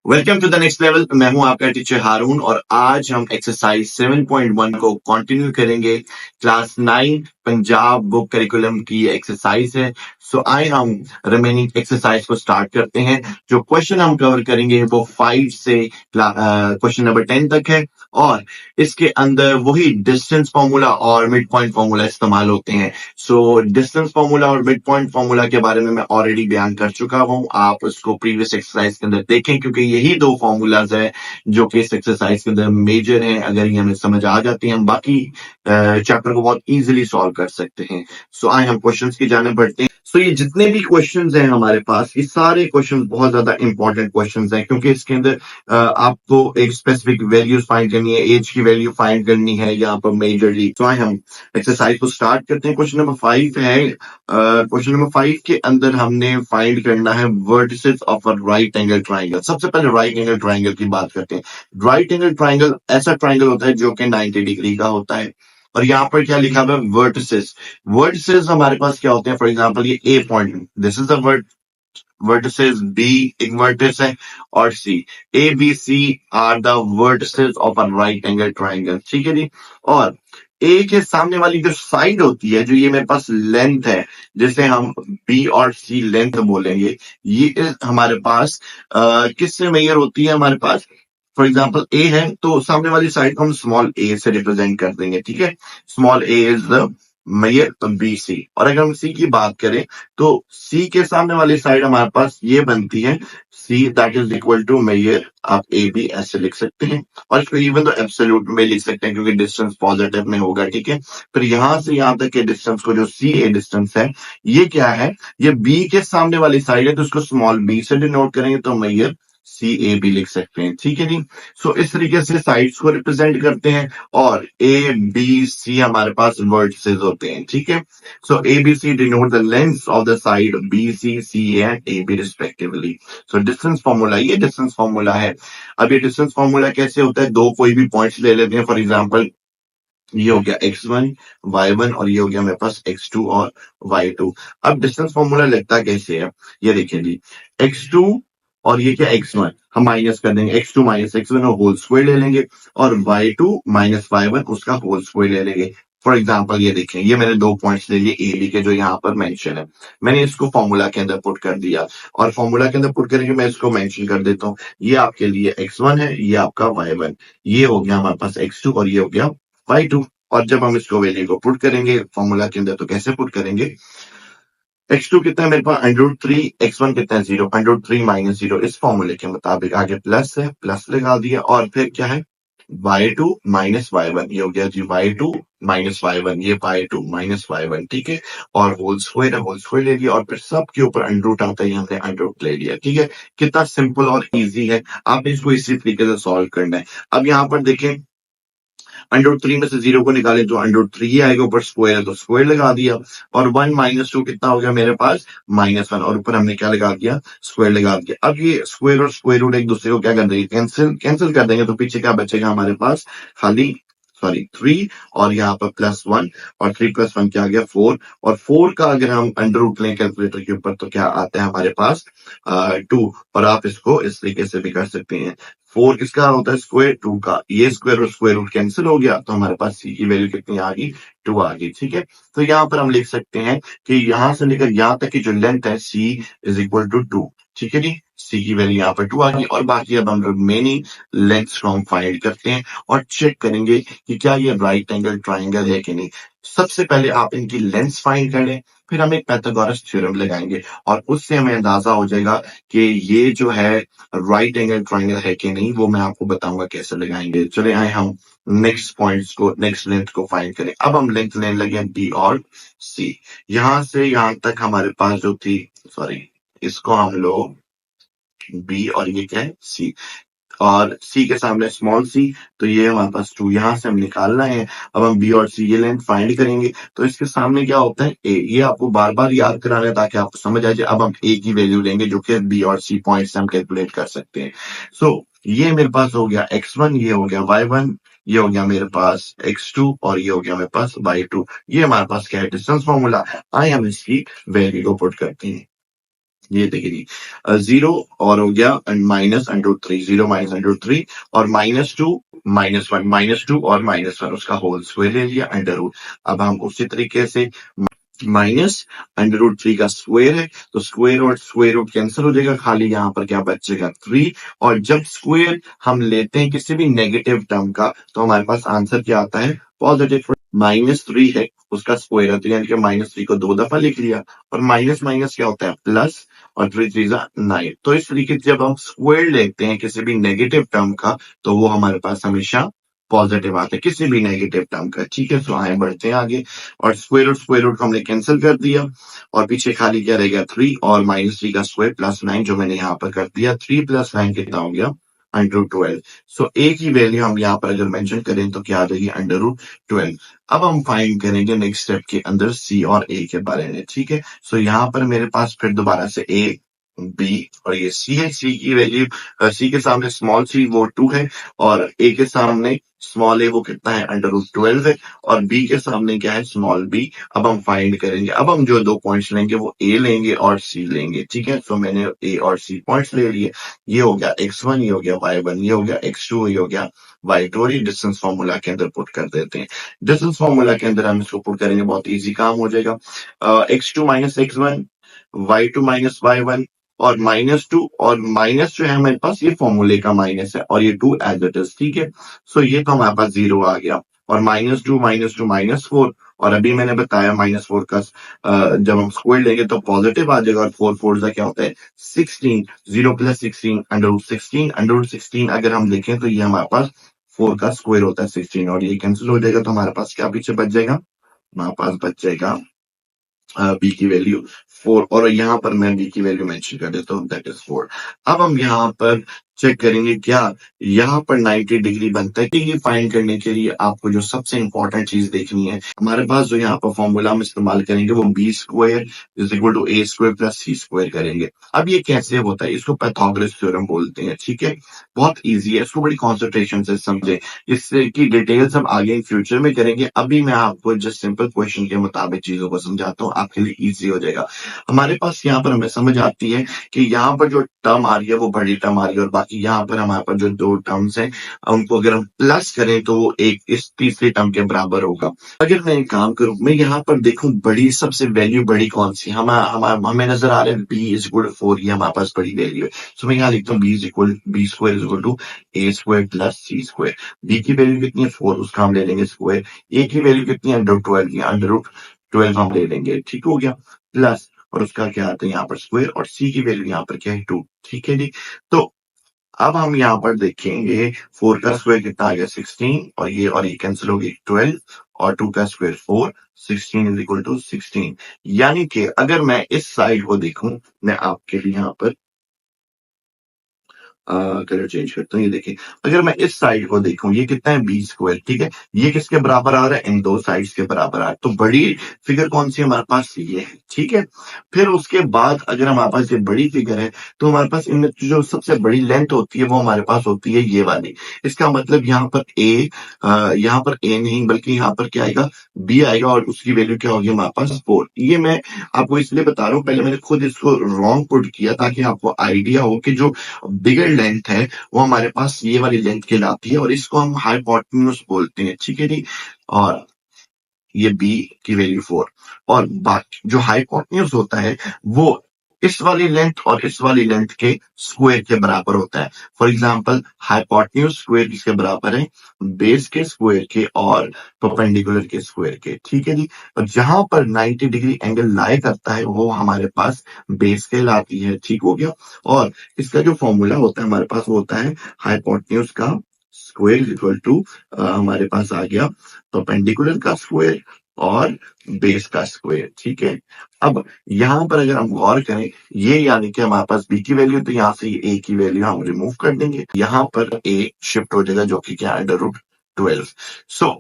Welcome to the next level. मैं हूं आपका टीचर हारून और आज हम एक्सरसाइज 7.1 को कंटिन्यू करेंगे। क्लास 9 पंजाब बुक करिकुलम की एक्सरसाइज है। सो आए हम रिमेनिंग एक्सरसाइज को स्टार्ट करते हैं। जो क्वेश्चन हम कवर करेंगे वो 5 से क्वेश्चन नंबर 10 तक है और इसके अंदर वही डिस्टेंस फॉर्मूला और मिड पॉइंट फॉर्मूला इस्तेमाल होते हैं। सो डिस्टेंस फॉर्मूला और मिड पॉइंट फॉर्मूला के बारे में मैं ऑलरेडी बयान कर चुका हूं। आप उसको प्रीवियस एक्सरसाइज के अंदर देखें क्योंकि यही दो फॉर्मूलाज है जो कि इस एक्सरसाइज के अंदर मेजर हैं। अगर ये हमें समझ आ जाती हैं हम बाकी चैप्टर को बहुत इजीली सॉल्व कर सकते हैं। सो आए हम क्वेश्चंस की जाने बढ़ते हैं। सो ये जितने भी क्वेश्चंस हैं हमारे पास, ये सारे क्वेश्चंस बहुत ज्यादा इंपॉर्टेंट क्वेश्चंस हैं क्योंकि इसके अंदर आपको एक स्पेसिफिक वैल्यूज फाइंड करनी है, एज की वैल्यू फाइंड करनी है यहाँ पर मेजरली। तो आए हम एक्सरसाइज को स्टार्ट करते हैं। क्वेश्चन नंबर 5 है। क्वेश्चन नंबर 5 के अंदर हमने फाइंड करना है vertices of a right angle triangle. सबसे पहले राइट एंगल ट्राइंगल की बात करते हैं। राइट एंगल ट्राइंगल ऐसा ट्राइंगल होता है जो कि 90 डिग्री का होता है और यहाँ पर क्या लिखा हुआ है वर्टिसेस। वर्टिसेस हमारे पास क्या होते हैं? फॉर एग्जांपल ये A point, this is the vertices, B एक वर्टिस है और C, A B C are the vertices of a right angle triangle. ठीक है जी। और ए के सामने वाली जो साइड होती है, जो ये मेरे पास लेंथ है, जिसे हम बी और सी लेंथ बोलेंगे, ये हमारे पास किससे मेजर होती है? हमारे पास फॉर एग्जांपल ए है तो सामने वाली साइड को हम स्मॉल ए से रिप्रेजेंट कर देंगे। ठीक है, small a is the major B C. और अगर हम सी की बात करें तो सी के सामने वाली साइड हमारे पास ये बनती है C, that is equal to major, आप ए बी ऐसे लिख सकते हैं और इसको इवन तो एब्सोल्यूट में लिख सकते हैं क्योंकि डिस्टेंस पॉजिटिव में होगा। ठीक है, फिर यहां से यहां तक के डिस्टेंस को, जो सी ए डिस्टेंस है, ये क्या है? ये बी के सामने वाली साइड है तो इसको स्मॉल बी से डिनोट करेंगे तो मेजर सी ए बी लिख सकते हैं। ठीक है जी। सो इस तरीके से साइड्स को रिप्रेजेंट करते हैं और ए बी सी हमारे पास वर्टिसेस होते हैं। ठीक है, so A B C denote the length of the side B C C and A B respectively. So distance formula, ये डिस्टेंस फॉर्मूला है। अब ये डिस्टेंस फॉर्मूला कैसे होता है? दो कोई भी पॉइंट्स ले लेते हैं। फॉर एग्जाम्पल ये हो गया x1 y1 और ये हो गया मेरे पास x2 और y2। अब डिस्टेंस फॉर्मूला लगता कैसे है? ये देखिए जी, x2 और ये क्या x1 हम माइनस कर देंगे, x2 माइनस x1 और होल स्क्वायर ले लेंगे और y2 माइनस y1 उसका होल स्क्वायर ले लेंगे। फॉर एग्जाम्पल ये देखें, ये मैंने दो पॉइंट्स ले लिए ए बी के जो यहाँ पर मेंशन है, मैंने इसको फॉर्मूला के अंदर पुट कर दिया और फॉर्मूला के अंदर पुट करके मैं इसको मेंशन कर देता हूँ। ये आपके लिए x1 है, ये आपका y1, ये हो गया हमारे पास x2 और ये हो गया y2। और जब हम इसको वैल्यू को पुट करेंगे फॉर्मूला के अंदर तो कैसे पुट करेंगे? x2 कितना है मेरे पास √3, x1 कितना है 0, √3 माइनस 0। इस फॉर्मूले के मुताबिक आगे प्लस है, प्लस लगा दिया और फिर क्या है? y2 माइनस y1, ये हो गया जी y2 माइनस y1, ये y2 माइनस y1। ठीक है, और होल स्क्वायर है, होल स्क्वायर ले लिया और फिर सब के ऊपर अंडरूट आता है, हमने अंडरूट ले लिया। ठीक है, कितना सिंपल और इजी है। आपने इसको इसी तरीके से सॉल्व करना है। अब यहाँ पर देखें, √3 में से 0 को निकाले तो √3 आएगा, ऊपर स्क्वायर है तो स्क्वायर लगा दिया और 1 माइनस 2 कितना हो गया मेरे पास? -1 और ऊपर हमने क्या लगा दिया? स्क्वायर लगा दिया। अब ये स्क्वायर और स्क्वायर रूट एक दूसरे को क्या कर देंगे? कैंसिल कर देंगे तो पीछे क्या बचेगा हमारे पास? खाली 3 और यहाँ पर +1 और 3 + 1 क्या आ गया? 4 और 4 का अगर हम अंडर रूट लें कैलकुलेटर के ऊपर तो क्या आता है हमारे पास? 2। और आप इसको इस तरीके से भी कर सकते हैं। 4 किसका होता है? स्क्वायर 2 का। ये स्क्वायर और स्क्वायर रूट कैंसिल हो गया तो हमारे पास सी की वैल्यू कितनी आ गई? 2 आ गई। ठीक है, तो यहाँ पर हम लिख सकते हैं कि यहां से लेकर यहां तक की जो लेंथ है सी इज इक्वल टू 2। ठीक है जी, सी की वैल्यू यहाँ पर 2 आ गई और बाकी अब हम रिमेनिंग लेंथ्स को हम फाइंड करते हैं और चेक करेंगे कि क्या ये राइट एंगल ट्राइंगल है कि नहीं। सबसे पहले आप इनकी लेंथ्स फाइंड कर लें, फिर हम एक पाइथागोरस थ्योरम लगाएंगे और उससे हमें अंदाजा हो जाएगा कि ये जो है राइट एंगल ट्राइंगल है कि नहीं। वो मैं आपको बताऊंगा कैसे लगाएंगे। चले आए हम नेक्स्ट पॉइंट्स को, नेक्स्ट लेंथ को फाइंड करें। अब हम लेंथ लेने लगे बी और सी। यहां से यहां तक हमारे पास जो थी, सॉरी, इसको हम लोग बी और ये क्या है? सी, और सी के सामने स्मॉल सी तो ये हमारे पास 2 यहां से हम निकालना है। अब हम बी और सी ये लेंथ फाइंड करेंगे तो इसके सामने क्या होता है? ए। ये आपको बार बार याद कराना है ताकि आपको समझ आ जाए। अब हम ए की वैल्यू लेंगे जो कि बी और सी पॉइंट से हम कैलकुलेट कर सकते हैं। सो ये मेरे पास हो गया x1, ये हो गया y1, ये हो गया मेरे पास x2 और ये हो गया मेरे पास y2। ये हमारे पास क्या है? Distance formula. आए हम इसकी वैल्यू को पुट करते हैं। ये देखिए जी, 0 और हो गया -√3, 0 -√3 और -2 -1, -2 और -1 उसका होल स्क्वायर ले लिया अंडर रूट। अब हम उसी तरीके से -√3 का स्क्वायर है, तो स्क्वायर और स्क्वायर रूट कैंसिल हो जाएगा, खाली यहाँ पर क्या बचेगा 3। और जब स्क्वायर हम लेते हैं किसी भी नेगेटिव टर्म का, तो हमारे पास आंसर क्या आता है, पॉजिटिव। -3 है, उसका स्क्वायर है, तो यानी कि -3 को 2 दफा लिख लिया। और माइनस माइनस क्या होता है, प्लस, और 3 3 9। तो इस तरीके से जब हम स्क्वायर लेते हैं किसी भी नेगेटिव टर्म का, तो वो हमारे पास हमेशा पॉजिटिव आता है, किसी भी नेगेटिव टर्म का। ठीक है, तो आए बढ़ते हैं आगे। और स्क्वायर रूट को हमने कैंसिल कर दिया, और पीछे खाली क्या रह गया 3, और -3 का स्क्वायर +9 जो मैंने यहाँ पर कर दिया। 3 + 9 कितना हो गया, √12। सो ए की वैल्यू हम यहाँ पर अगर मेंशन करें तो क्या आ जाएगी, √12। अब हम फाइंड करेंगे नेक्स्ट स्टेप के अंदर सी और ए के बारे में। ठीक है, सो यहाँ पर मेरे पास फिर दोबारा से ए, बी और ये सी है। सी की वैल्यू, सी के सामने स्मॉल सी वो 2 है, और ए के सामने स्मॉल ए वो कितना है, √12 है, और बी के सामने क्या है, स्मॉल बी। अब हम फाइंड करेंगे, अब हम जो 2 पॉइंट्स लेंगे वो ए लेंगे और सी लेंगे। ठीक है, तो मैंने ए और सी पॉइंट्स ले लिए। ये हो गया x1, ये हो गया y1, ये हो गया x2, ये हो गया y2, और ये डिस्टेंस फॉर्मूला के अंदर पुट कर देते हैं। डिस्टेंस फॉर्मूला के अंदर हम इसको पुट करेंगे, बहुत इजी काम हो जाएगा। x2 - x1, y2 - y1, और -2, और माइनस जो है हमारे पास ये फॉर्मूले का माइनस है, और ये 2 एज इट इज। ठीक है, सो ये तो हमारे पास 0 आ गया। और -2 -2 -4, और अभी मैंने बताया -4 का जब हम स्क्वायर लेंगे तो पॉजिटिव आ जाएगा, और 4 4 का क्या होता है, 16। 0 + 16 √16, √16 अगर हम देखें तो ये हमारे पास 4 का स्क्वायर होता है 16, और ये कैंसिल हो जाएगा, तो हमारे पास क्या पीछे बच जाएगा, हमारे पास बच जाएगा बी की वैल्यू 4, और यहाँ पर मैं बी की वैल्यू मेंशन कर देता हूँ, दैट इज 4। अब हम यहाँ पर चेक करेंगे क्या यहाँ पर 90 डिग्री बनता है। ये फाइंड करने के लिए आपको जो सबसे इंपॉर्टेंट चीज देखनी है, हमारे पास जो यहाँ पर फॉर्मूला हम इस्तेमाल करेंगे वो b² = a² + c² करेंगे। अब ये कैसे होता है, इसको पाइथागोरस थ्योरम बोलते हैं। ठीक है, बहुत ईजी है, इसको बड़ी कॉन्सेंट्रेशन से समझे, इससे की डिटेल्स हम आगे फ्यूचर में करेंगे। अभी मैं आपको जस्ट सिंपल क्वेश्चन के मुताबिक चीजों को समझाता हूँ, आपके लिए इजी हो जाएगा। हमारे पास यहाँ पर हमें समझ आती है कि यहाँ पर जो टर्म आ रही है वो बड़ी टर्म आ रही है, और बाकी यहाँ पर हमारे पास जो 2 टर्म्स हैं उनको अगर हम प्लस करें तो वो एक इस तीसरी टर्म के बराबर होगा। अगर मैं एक काम करूं, मैं यहाँ पर देखूं बड़ी सबसे वैल्यू बड़ी कौन सी, हमें नजर आ रहा है b = 4, ये हमारे पास बड़ी वैल्यू है। सो मैं यहाँ लिखता हूँ b² = a² + c²। b की वैल्यू कितनी है 4, उसका हम ले लेंगे स्क्वायर। a की वैल्यू कितनी है, √12 की, √12 हम ले लेंगे। ठीक हो गया, प्लस, और उसका क्या आता है यहाँ पर स्क्वायर, और c की वैल्यू यहाँ पर क्या है 2। ठीक है जी, तो अब हम यहाँ पर देखेंगे 4 का स्क्वायर कितना आ गया 16, और ये कैंसिल हो गई 12, और 2 का स्क्वायर 4, 16 = 16। यानी कि अगर मैं इस साइड को देखूं, मैं आपके लिए यहाँ पर कलर चेंज करता हूँ। ये देखिए, अगर मैं इस साइड को देखूं, ये कितना है b²। ठीक है, ये किसके बराबर आ रहा है, इन 2 साइड्स के बराबर आ रहा है। तो बड़ी फिगर कौन सी है हमारे पास, ये है। ठीक है, फिर उसके बाद अगर हमारे पास ये बड़ी फिगर है, तो हमारे पास इनमें जो सबसे बड़ी लेंथ होती है वो हमारे पास होती है ये वाली। इसका मतलब यहाँ पर यहाँ पर a नहीं बल्कि यहाँ पर क्या आएगा, b आएगा, और उसकी वैल्यू क्या होगी हमारे पास 4। ये मैं आपको इसलिए बता रहा हूँ, पहले मैंने खुद इसको रॉन्ग पुट किया ताकि आपको आइडिया हो कि जो बिगर लेंथ है वो हमारे पास ये वाली लेंथ कहलाती है, और इसको हम हाइपोटेन्यूज बोलते हैं। ठीक है जी, और ये b की वैल्यू 4, और बाकी जो हाइपोटेन्यूज होता है वो इस वाली लेंथ और इस वाली लेंथ के स्क्वायर के बराबर होता है। फॉर एग्जांपल हाइपोटेन्यूज स्क्वायर किसके बराबर है, बेस के स्क्वायर के और परपेंडिकुलर के स्क्वायर के। ठीक है जी, और जहां पर 90 डिग्री एंगल लाई करता है वो हमारे पास बेस कहलाती है। ठीक हो गया, और इसका जो फॉर्मूला होता है हमारे पास वो होता है हाइपोटेन्यूज का स्क्वायर इक्वल टू हमारे पास आ गया परपेंडिकुलर का स्क्वायर और बेस का स्क्वायर। ठीक है, अब यहां पर अगर हम गौर करें, ये यानी कि हमारे पास b की वैल्यू, तो यहां से a की वैल्यू हम रिमूव कर देंगे, यहां पर a शिफ्ट हो जाएगा जो कि क्या है √12। सो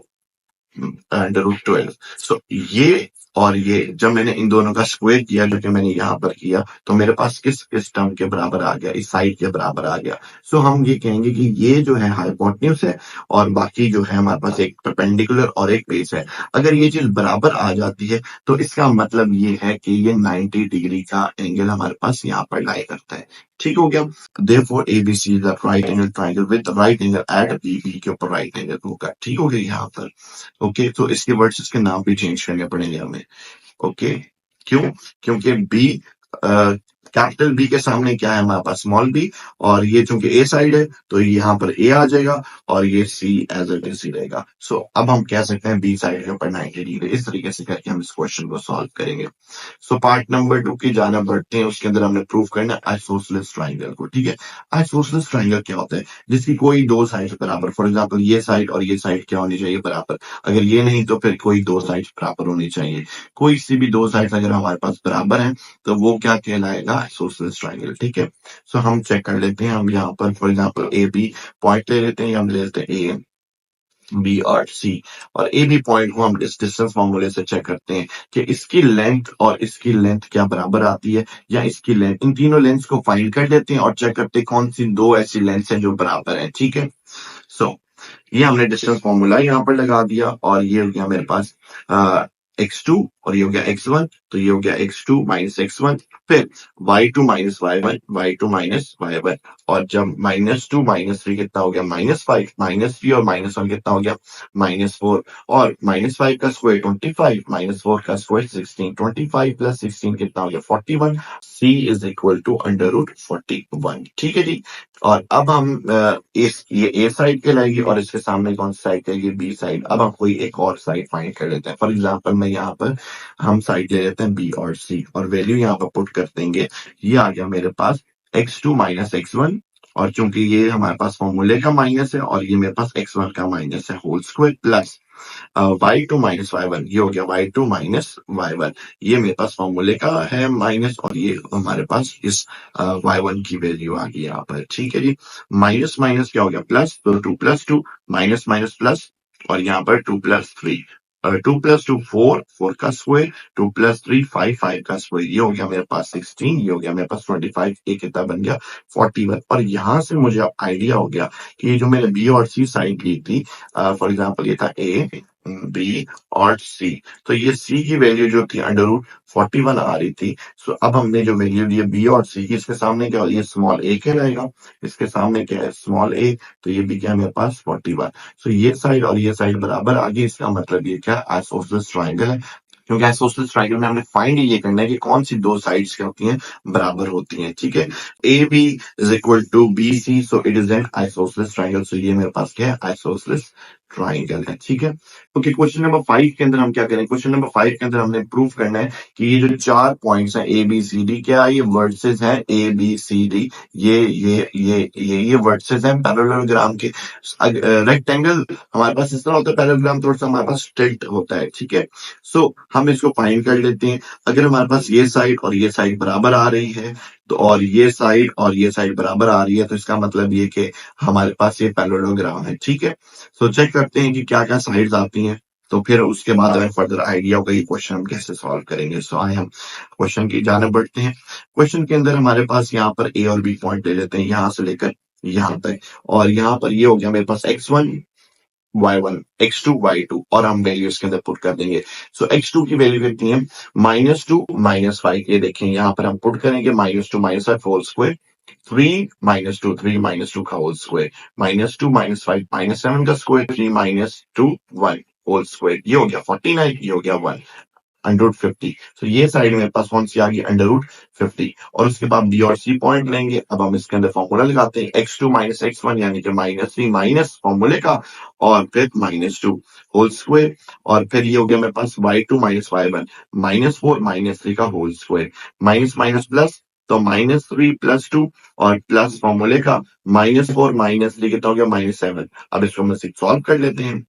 √12, सो ये और ये जब मैंने इन दोनों का स्क्वायर किया जो कि मैंने यहाँ पर किया तो मेरे पास किस टर्म के बराबर आ गया, इस साइड के बराबर आ गया। सो हम ये कहेंगे कि ये जो है हाइपोटेन्यूज है और बाकी जो है हमारे पास एक परपेंडिकुलर और एक बेस है। अगर ये चीज बराबर आ जाती है तो इसका मतलब ये है कि ये 90 डिग्री का एंगल हमारे पास यहाँ पर लाई करता है। ठीक हो गया। Therefore ABC is a right angle triangle with the right angle at BB के ऊपर right angle होगा। ठीक हो गया यहाँ पर। ओके, तो इसके वर्ड्स इसके नाम भी चेंज करने पड़ेंगे हमें। ओके, क्यों? क्योंकि बी कैपिटल बी के सामने क्या है हमारे पास स्मॉल बी, और ये चूंकि ए साइड है तो यहाँ पर ए आ जाएगा और ये सी एज इट इज रहेगा। सो अब हम कह सकते हैं बी साइड के ऊपर 90 डिग्री। इस तरीके से करके हम इस क्वेश्चन को सॉल्व करेंगे। सो पार्ट नंबर 2 की जाना बढ़ते हैं। उसके अंदर हमने प्रूव करना है आइसोसेलेस ट्राइंगल को। ठीक है, आइसोसेलेस ट्राइंगल क्या होता है? जिसकी कोई दो साइड बराबर, फॉर एग्जाम्पल ये साइड और ये साइड क्या होनी चाहिए? बराबर। अगर ये नहीं तो फिर कोई दो साइड बराबर होनी चाहिए। कोई सी भी दो साइड अगर हमारे पास बराबर है तो वो क्या कहलाएगा? Isosceles triangle. ठीक है, सो हम चेक कर लेते हैं। हम यहाँ पर for example A B point ले लेते हैं, हम ले लेते हैं ए बी और सी, और ए बी पॉइंट को हम इस डिस्टेंस फॉर्मूले से चेक करते हैं कि इसकी लेंथ और इसकी लेंथ क्या बराबर आती है या इसकी लेंथ। इन तीनों लेंथ को फाइंड कर लेते हैं और चेक करते हैं कौन सी दो ऐसी लेंथ है जो बराबर है। ठीक है, सो ये हमने डिस्टेंस फॉर्मूला यहाँ पर लगा दिया और ये हो गया मेरे पास x2 और ये हो गया x1, तो ये हो गया x2 माइनस x1, फिर y2 minus y1, y2 minus y1, और जब -2 -3 कितना हो गया? -5, -3 और -1 कितना हो गया? -4, और -5 का स्क्वायर 25, -4 का स्क्वायर 16, 25 प्लस 16 कितना हो गया? 41। C is equal to √41। ठीक है जी। और अब हम ये ए साइड कहलाएगी और इसके सामने कौन सी साइड कहेगी? B side. अब हम कोई एक और साइड फाइंड कर लेते हैं। फॉर एग्जांपल मैं यहाँ पर हम साइड ले लेते हैं बी और सी और वैल्यू यहाँ पर पुट कर देंगे। ये आ गया मेरे पास x2 माइनस x1, और चूंकि ये हमारे पास फॉर्मूले का माइनस है और ये मेरे पास x1 का माइनस है, whole square plus y2 minus y1, ये हो गया y2 माइनस y1, ये मेरे पास फॉर्मूले का है माइनस और ये हमारे पास इस y1 की वैल्यू आ गई यहाँ पर। ठीक है जी, माइनस माइनस क्या हो गया? प्लस, तो 2 + 2 माइनस माइनस प्लस, और यहाँ पर 2 + 3, 2 + 2 4, 4 का स्क्वायर, 2 + 3 5, 5 का स्क्वायर, ये हो गया मेरे पास 16, ये हो गया मेरे पास 25, ये कितना बन गया? 41। और यहाँ से मुझे अब आइडिया हो गया कि ये जो मैंने बी और सी साइड ली थी, फॉर एग्जाम्पल ये था ए बी और सी, तो ये सी की वैल्यू जो थी √41 आ रही थी। सो अब हमने जो वैल्यू ली है बी और सी की, इसके सामने क्या? ये स्मॉल ए कहलाएगा, इसके सामने क्या है? स्मॉल ए, तो ये भी क्या है मेरे पास? 41। सो ये साइड और ये साइड बराबर आ गई। इसका मतलब ये क्या? आइसोसेलेस ट्राइंगल है, क्योंकि आइसोसेलेस ट्राइंगल में हमने फाइंड ये करना है कि कौन सी दो साइड्स क्या होती हैं? बराबर होती हैं। ठीक है, A B is equal to B C, so it is an isosceles triangle. So ये मेरे पास क्या है? आइसोसेलेस ट्राइंगल है। ठीक है, ओके, क्वेश्चन नंबर 5 के अंदर हम क्या करें? क्वेश्चन नंबर 5 के अंदर हमने प्रूव करना है कि ये जो चार पॉइंट्स हैं ए बी सी डी, क्या ये वर्सेस हैं? ए बी सी डी, ये वर्सेस हैं पैरेललोग्राम के। रेक्टेंगल हमारे पास इस तरह होता है, पैरेललोग्राम थोड़ा सा हमारे पास टिल्ट होता है। ठीक है, सो हम इसको फाइंड कर लेते हैं। अगर हमारे पास ये साइड और ये साइड बराबर आ रही है तो, और ये साइड और ये साइड बराबर आ रही है, तो इसका मतलब ये कि हमारे पास ये पैरेललोग्राम है। ठीक है, सो चेक करते हैं कि क्या क्या साइड्स आती हैं, तो फिर उसके बाद हमें फर्दर आइडिया होगा ये क्वेश्चन हम कैसे सॉल्व करेंगे। सो आए हम क्वेश्चन की जाने बढ़ते हैं। क्वेश्चन के अंदर हमारे पास यहाँ पर ए और बी पॉइंट ले लेते हैं, यहाँ से लेकर यहाँ तक, और यहाँ पर ये हो गया मेरे पास x1 y1 x2 y2, और हम वैल्यू इसके अंदर पुट कर देंगे। सो x2 की वैल्यू कितनी है? -2 -5। ये देखें यहाँ पर हम पुट करेंगे -2 -5 होल स्क्वायर, 3 -2 3 -2 का होल स्क्वायर, -2 -5 -7 का स्क्वायर, 3 -2 1 होल स्क्वायर, ये हो गया 49, ये हो गया 1 √50। तो ये साइड मेरे पास कौन सी आ गई? √50। और उसके बाद बी और सी पॉइंट लेंगे। अब हम इसके अंदर फॉर्मूला लगाते हैं, x2 माइनस x1 यानी कि -3 माइनस फॉर्मूले का और फिर -2 होल स्क्वायर, और फिर ये हो गया मेरे पास y2 माइनस y1, -4 -3 का whole square, minus minus plus, तो -3 + 2 और प्लस फॉर्मूले का -4 -3 कितना हो गया? -7। अब इसको हम सॉल्व कर लेते हैं।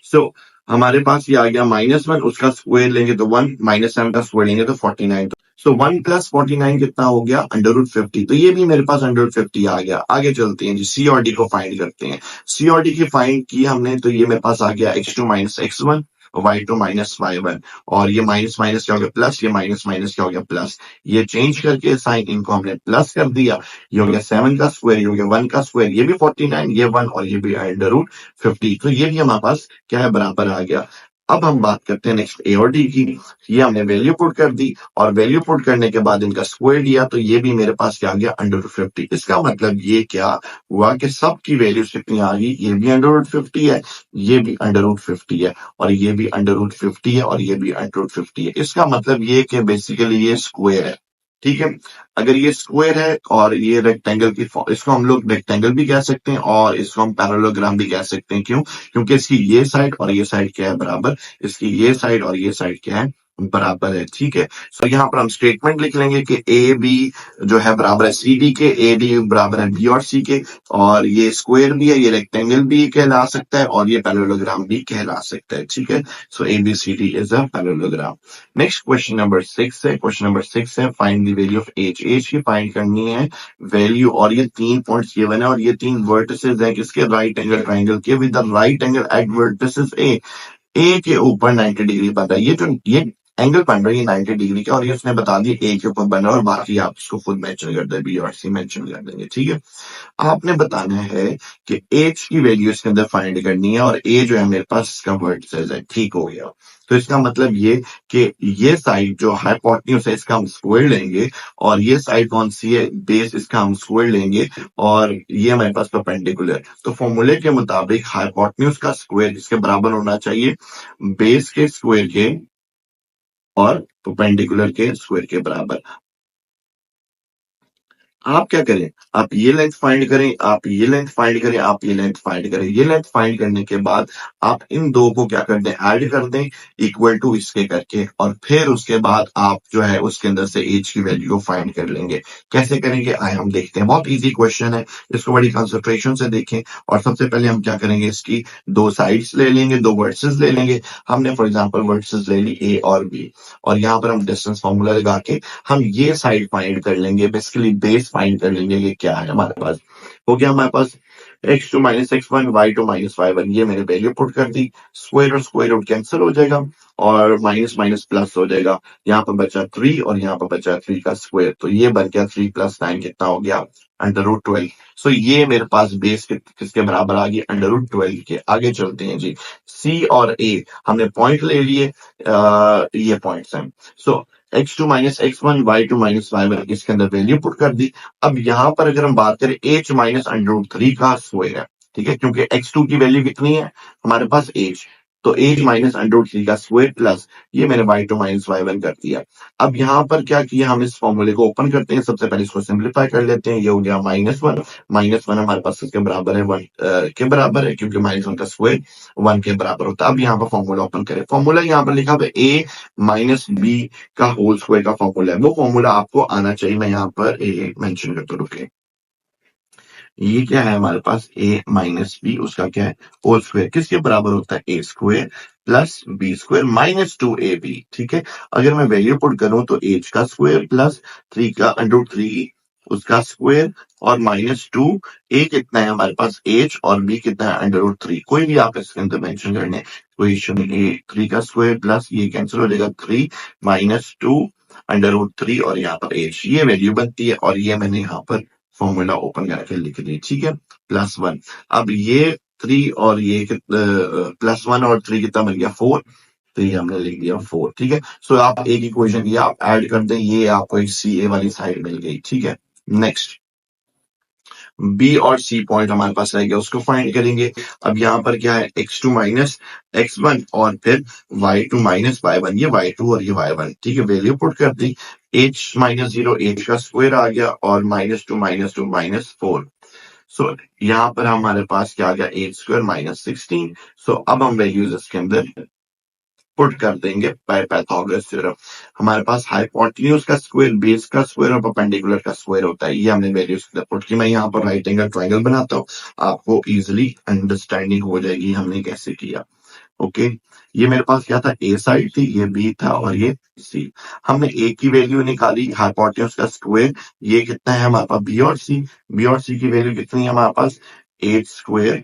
सो हमारे पास ये आ गया -1, उसका स्क्वायर लेंगे तो 1, -7 का स्क्वायर लेंगे तो 49। सो 1 + 49 कितना हो गया? √50। तो ये भी मेरे पास √50 आ गया। आगे चलते हैं जी, सी और डी को फाइंड करते हैं। सी और डी की फाइंड की हमने, तो ये मेरे पास आ गया x2 - x1 y2 minus y1 और ये माइनस माइनस क्या हो गया प्लस, ये माइनस माइनस क्या हो गया प्लस, ये चेंज करके साइन इनको हमने प्लस कर दिया, ये हो गया 7 का स्क्वायर, ये हो गया 1 का स्क्वायर, ये भी 49, ये 1 और ये भी अंडर रूट 50। तो ये भी हमारे पास क्या है बराबर आ गया। अब हम बात करते हैं नेक्स्ट ए और डी की। ये हमने वैल्यू पुट कर दी और वैल्यू पुट करने के बाद इनका स्क्वायर दिया, तो ये भी मेरे पास क्या आ गया अंडर रूट 50। इसका मतलब ये क्या हुआ कि सब की वैल्यूज कितनी आ गई, ये भी अंडर रूट 50 है, ये भी अंडर रूट 50 है और ये भी अंडर रूट 50 है और ये भी अंडर रूट 50 है। इसका मतलब ये कि बेसिकली ये स्क्वायर है, ठीक है। अगर ये स्क्वायर है और ये रेक्टेंगल की इसको हम लोग रेक्टेंगल भी कह सकते हैं और इसको हम पैरेललोग्राम भी कह सकते हैं। क्यों? क्योंकि इसकी ये साइड और ये साइड क्या है बराबर, इसकी ये साइड और ये साइड क्या है बराबर है, ठीक है। सो यहाँ पर हम स्टेटमेंट लिख लेंगे कि ए बी जो है बराबर है सी डी के, ए डी बराबर है बी और सी के, और ये स्क्वायर भी है, ये रेक्टेंगल भी कहला सकता है और ये पैरेललोग्राम भी कहला सकता है, ठीक है। So A B C D is a parallelogram. Next question number 6 है। क्वेश्चन नंबर 6 है find the value of H. H की फाइंड करनी है वैल्यू, और ये 3 पॉइंट्स गिवन है और ये 3 वर्टिसेस है किसके, राइट एंगल ट्राइंगल के with the right angle at vertices A. A के ऊपर 90 डिग्री बन रहा है, ये एंगल बन रही है 90 डिग्री का और ये उसने बता दिया ए के ऊपर बन रहा है और बाकी आप इसको खुद मेंशन कर दें, बी और सी मेंशन कर देंगे, ठीक है। आपने बताना है कि एच की वैल्यू इसके अंदर फाइंड करनी है और ए जो है मेरे पास इसका वर्टिसेस है, ठीक हो गया। तो इसका मतलब ये कि ये साइड जो हाइपोटेन्यूज है इसका हम स्क्वायर लेंगे और ये साइड कौन सी है, बेस, इसका हम स्क्वायर लेंगे और ये हमारे पास परपेंडिकुलर। तो फॉर्मूले के मुताबिक हाइपोटेन्यूज का स्क्वायर इसके बराबर होना चाहिए बेस के स्क्वायर के और परपेंडिकुलर के स्क्वायर के बराबर। आप क्या करें, आप ये लेंथ फाइंड करें, आप ये लेंथ फाइंड करें, आप ये लेंथ फाइंड करें। ये लेंथ फाइंड करने के बाद आप इन दो को क्या कर दें, ऐड कर दें इक्वल टू इसके करके, और फिर उसके बाद आप जो है उसके अंदर से एच की वैल्यू को फाइंड कर लेंगे। कैसे करेंगे आए हम देखते हैं। बहुत इजी क्वेश्चन है, इसको बड़ी कंसंट्रेशन से देखें। और सबसे पहले हम क्या करेंगे, इसकी दो साइड्स ले लेंगे, दो वर्सेस ले लेंगे। हमने फॉर एग्जांपल वर्सेस ले ली ए और बी और यहाँ पर हम डिस्टेंस फॉर्मूला लगा के हम ये साइड फाइंड कर लेंगे, बेसिकली बेस फाइंड कर लेंगे। ये क्या है हमारे पास, हो गया हमारे पास x2 minus x1 y2 minus y1, ये मैंने वैल्यू पुट कर दी। स्क्वायर और स्क्वायर रूट कैंसिल हो जाएगा और माइनस माइनस प्लस हो जाएगा। यहाँ पर बचा 3 और यहाँ पर बचा 3 का स्क्वायर, तो ये बन गया 3 प्लस 9 कितना हो गया अंडर रूट 12। सो ये मेरे पास बेस किसके बराबर आ गई, अंडर रूट 12 के। आगे चलते हैं जी, सी और ए हमने पॉइंट ले लिए, ये पॉइंट्स हैं। सो x2 minus x1 y2 minus y1 इसके अंदर वैल्यू पुट कर दी। अब यहां पर अगर हम बात करें h माइनस अंडर रूट 3 का स्क्वायर है, ठीक है, क्योंकि x2 की वैल्यू कितनी है हमारे पास h, तो h माइनस अंडर रूट 3 का स्क्वायर प्लस ये मैंने y2 माइनस y1 कर दिया। अब यहां पर क्या किया, हम इस फॉर्मूले को ओपन करते हैं। सबसे पहले इसको सिंप्लीफाई कर लेते हैं। ये हो गया -1, -1 हमारे पास इसके बराबर है 1 के बराबर है, क्योंकि -1 का स्क्वायर 1 के बराबर होता है। अब यहाँ पर फॉर्मूला ओपन करें। फॉर्मूला यहाँ पर लिखा हुआ है a माइनस बी का होल स्क्वायर का फॉर्मूला है, वो फॉर्मूला आपको आना चाहिए। मैं यहाँ पर ए मेंशन करता हूं, रुके। ये क्या है हमारे पास, a माइनस बी, उसका क्या है होल स्क्वायर, किसके बराबर होता है a square plus B square minus 2ab, ठीक है। अगर मैं वैल्यू पुट करूं तो h का स्क्वायर प्लस 3 का अंडर रूट 3 उसका स्क्वायर और -2, a कितना है हमारे पास h और b कितना है अंडर रूट 3। कोई भी आप इसके अंदर मेंशन करने, कोई इशू नहीं। a 3 का स्क्वायर प्लस ये कैंसिल हो जाएगा 3 -2 अंडर रूट 3 और यहाँ पर h, ये वैल्यू बनती है और ये मैंने यहाँ पर फॉर्मूला ओपन करके लिख दी, ठीक है, +1। अब ये 3 और ये +1 और 3 कितना बन गया 4, तो ये हमने लिख दिया 4, ठीक है। सो आप एक इक्वेशन ये आप ऐड कर दें, ये आपको एक सी ए वाली साइड मिल गई, ठीक है। नेक्स्ट बी और सी पॉइंट हमारे पास रह गया, उसको फाइंड करेंगे। अब यहाँ पर क्या है, x2 माइनस x1 और फिर y2 माइनस y1, ये y2 और ये y1, ठीक है। वैल्यू पुट कर दी, h माइनस 0 h का स्क्वायर आ गया और -2 -4। सो यहाँ पर हमारे पास क्या आ गया, एच स्क्वायर -16। सो अब हम वैल्यूज इसके अंदर पुट कर देंगे बाय पाइथागोरस थ्योरम। हमारे पास हाइपोटेन्यूज का स्क्वायर, बेस का स्क्वायर और परपेंडिकुलर का स्क्वायर होता है, ये हमने वैल्यूज पुट की। मैं यहाँ पर राइट एंगल ट्रायंगल बनाता हूँ, आपको इजीली अंडरस्टैंडिंग हो जाएगी हमने कैसे किया। ओके, ये मेरे पास क्या था, ए साइड थी, ये बी था और ये सी। हमने ए की वैल्यू निकाली, हाइपोटेन्यूज का स्क्वायर, ये कितना है हमारे पास बी और सी। बी और सी की वैल्यू कितनी है हमारे पास, एच स्क्वायर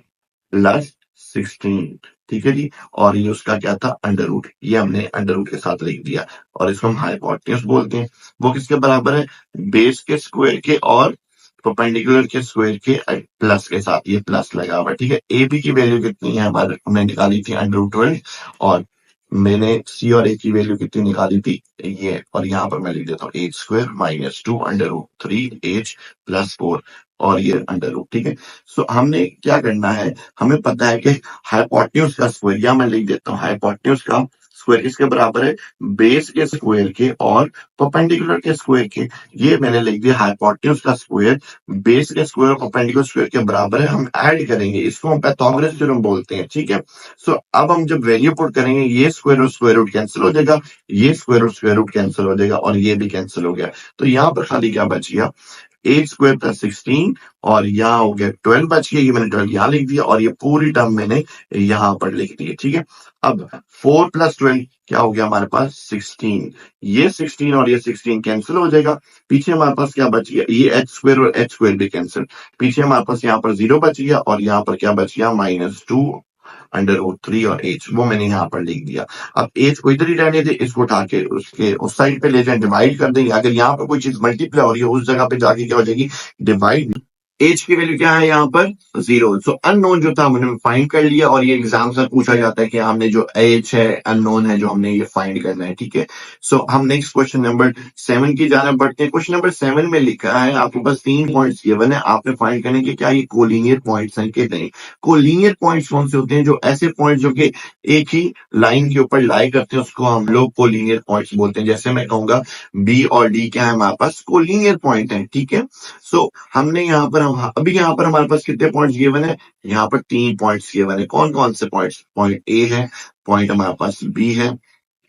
प्लस 16, ठीक है जी। और ये उसका क्या था, अंडर रूट, ये हमने अंडर रूट के साथ लिख दिया और इसको हम हाइपोटेन्यूज बोलते हैं। वो किसके बराबर है, बेस के स्क्वायर के और परपेंडिकुलर के स्क्वायर के प्लस के साथ, ये प्लस लगा हुआ है, ठीक है। ए बी की वैल्यू कितनी है हमारे, हमने निकाली थी अंडर रूट 12 और मैंने सी और ए की वैल्यू कितनी निकाली थी, ये, और यहाँ पर मैं लिख देता हूँ H square minus 2 under root 3 H plus 4 और ये अंडर रूट, ठीक है। सो हमने क्या करना है, हमें पता है कि हाइपोटेन्यूज का स्क्वायर, या मैं लिख देता हूँ हाइपोटेन्यूज का स्क्वायर किसके बराबर है, बेस के स्क्वायर के और परपेंडिकुलर के स्क्वायर के। ये मैंने लिख दिया हाइपोटेन्यूज का स्क्वायर बेस के स्क्वायर और परपेंडिकुलर स्क्वायर के बराबर है। हम ऐड करेंगे, इसको हम पाइथागोरस थ्योरम बोलते हैं, ठीक है। सो अब हम जब वैल्यू पुट करेंगे, ये स्क्वायर और स्क्वायर रूट कैंसिल हो जाएगा, ये स्क्वायर और स्क्वायर रूट कैंसिल हो जाएगा और ये भी कैंसिल हो गया। तो यहाँ पर खाली क्या बच गया, 8 स्क्वायर प्लस 16 और यहाँ हो गया 12 बच गया, ये मैंने 12 यहाँ लिख दिया और ये पूरी टर्म मैंने यहाँ पर लिख दी है, ठीक है। अब 4 प्लस 12 क्या हो गया हमारे पास 16, ये 16 और ये 16 कैंसिल हो जाएगा। पीछे हमारे पास क्या बच गया, ये एच स्क्वायर और एच स्क्वायर भी कैंसिल। पीछे हमारे पास यहाँ पर 0 बच गया और यहाँ पर क्या बच गया -2 अंडर रूट 3 और एच, वो मैंने यहाँ पर लिख दिया। अब एच को इधर ही रहने दे, इसको उठा के उसके उस साइड पे ले जाए, डिवाइड कर देंगे। अगर यहाँ पर कोई चीज मल्टीप्लाई हो रही है, उस जगह पे जाके क्या हो जाएगी, डिवाइड। एज की वैल्यू क्या है यहाँ पर 0। सो अननोन जो था हमने फाइंड कर लिया और ये एग्जाम से पूछा जाता है कि हमने जो एज है अननोन है जो हमने ये फाइंड करना है, ठीक है। सो हम नेक्स्ट क्वेश्चन नंबर 7 की जाने बढ़ते हैं। क्वेश्चन नंबर 7 में लिखा है आपके पास 3 पॉइंट्स गिवन है, आपने फाइंड करने के क्या ये कोलिनियर पॉइंट्स हैं कि नहीं। कोलिनियर पॉइंट्स कौन से होते हैं, जो ऐसे पॉइंट जो कि एक ही लाइन के ऊपर लाई करते हैं उसको हम लोग कोलिनियर पॉइंट्स बोलते हैं। जैसे मैं कहूंगा बी और डी क्या है हमारे पास कोलिनियर पॉइंट है, ठीक है। सो हमने यहाँ पर अभी यहाँ पर हमारे पास कितने पॉइंट्स गिवन है, यहाँ पर 3 पॉइंट्स गिवन है। कौन कौन से पॉइंट्स, पॉइंट ए है, पॉइंट हमारे पास बी है,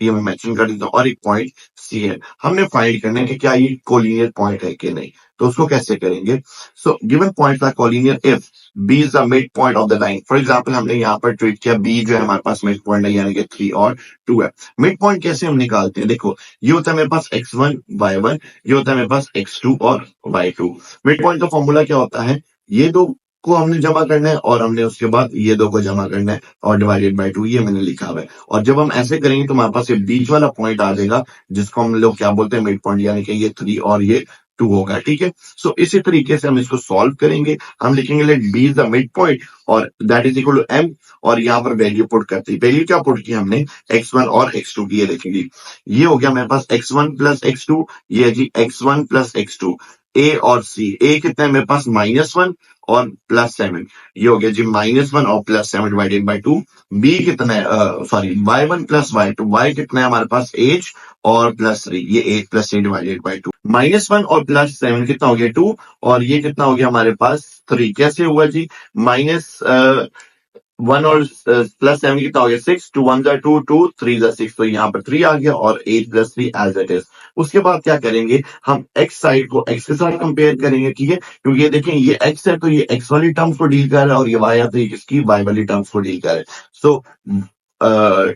ये मैं मेंशन कर देता हूँ, और एक पॉइंट सी है। हमने फाइंड करना है कि क्या ये कोलिनियर पॉइंट है कि नहीं। तो उसको कैसे करेंगे, so given points are collinear if B is the mid point of the line. For example हमने यहाँ पर ट्रीट किया बी जो है हमारे पास मिड पॉइंट है, यानी कि 3 और 2 है। मिड पॉइंट कैसे हम निकालते हैं, देखो ये होता है मेरे पास x1 y1, ये होता है मेरे पास x2 और y2। मिड पॉइंट का फॉर्मूला क्या होता है, ये दो को हमने जमा करना है और हमने उसके बाद ये दो को जमा करना है और डिवाइडेड बाय 2, ये मैंने लिखा हुआ है। और जब हम ऐसे करेंगे तो हमारे पास ये बीच वाला पॉइंट आ जाएगा जिसको हम लोग क्या बोलते हैं मिड पॉइंट, यानी कि ये 3 और ये 2 होगा, ठीक है। सो इसी तरीके से हम इसको सॉल्व करेंगे। हम लिखेंगे let B is the mid point और that is equal to m, और यहाँ पर वैल्यू पुट करते हैं। वैल्यू क्या पुट की हमने, x1 और x2 की, ये लिखेंगे। ये हो गया मेरे पास x1 प्लस x2, ये है जी x1 प्लस x2। ए और सी, ए कितना है मेरे पास -1 और +7, ये हो गया जी -1 और +7 डिवाइडेड बाय 2। बी कितना है, sorry y1 plus y2, y कितना है हमारे पास एज और +3, ये 8 + 3 डिवाइडेड बाय 2। -1 और +7 कितना हो गया 2 और ये कितना हो गया हमारे पास 3। कैसे हुआ जी, माइनस 1 और +7 कितना हो गया 6, 2 1 2 2 3 6, तो यहाँ पर 3 आ गया और 8 + 3 एज इट इज। उसके बाद क्या करेंगे, हम x साइड को x के साथ कंपेयर करेंगे, ठीक है। क्योंकि ये देखें ये x है तो ये x वाली टर्म्स को डील कर रहा है और ये y है तो ये किसकी y वाली टर्म्स को डील कर रहा है। सो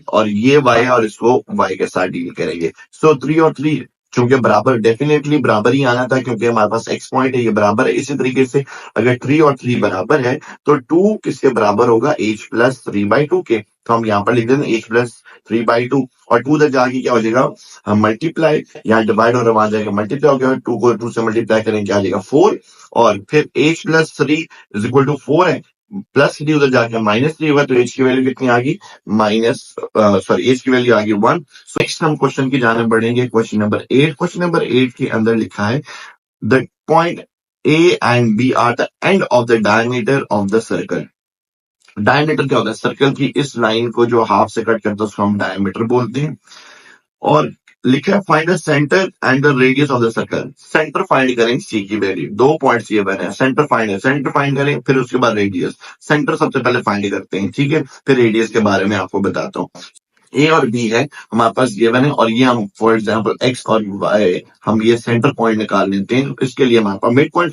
और ये y है और इसको y के साथ डील करेंगे। सो 3 और 3 चूंकि बराबर, डेफिनेटली बराबर ही आना था क्योंकि हमारे पास x पॉइंट है, ये बराबर है। इसी तरीके से अगर 3 और 3 बराबर है तो 2 किसके बराबर होगा, h + 3/2 के। तो हम यहाँ पर लिख देते हैं h + 3/2 और 2 उधर जाके क्या हो जाएगा, हम मल्टीप्लाई, यहाँ डिवाइड और वहां जाएगा मल्टीप्लाई हो गया। 2 को 2 से मल्टीप्लाई करेंगे क्या आ जाएगा 4, और फिर h + 3 = 4 है, +3 उधर जाके -3 होगा, तो h की वैल्यू कितनी आ गई, h की वैल्यू आ गई 1। नेक्स्ट हम क्वेश्चन की जाने बढ़ेंगे, क्वेश्चन नंबर 8। क्वेश्चन नंबर 8 के अंदर लिखा है the point A and B are the end of the diameter of the circle। Diameter क्या होता है, सर्कल की इस लाइन को जो हाफ से कट करता है उसको हम डायमीटर बोलते हैं। और लिखा है find the centre and the radius of the circle. Centre find करें सी की वैल्यू, 2 पॉइंट्स ये बने हैं, सेंटर फाइंड है, सेंटर फाइंड करें फिर उसके बाद रेडियस। सेंटर सबसे पहले फाइंड करते हैं, ठीक है, फिर रेडियस के बारे में आपको बताता हूँ। ए और बी है हमारे पास गिवन है और ये हम फॉर एग्जांपल एक्स और वाई हम ये सेंटर पॉइंट निकाल लेते हैं। इसके लिए हमारे पास मिड पॉइंट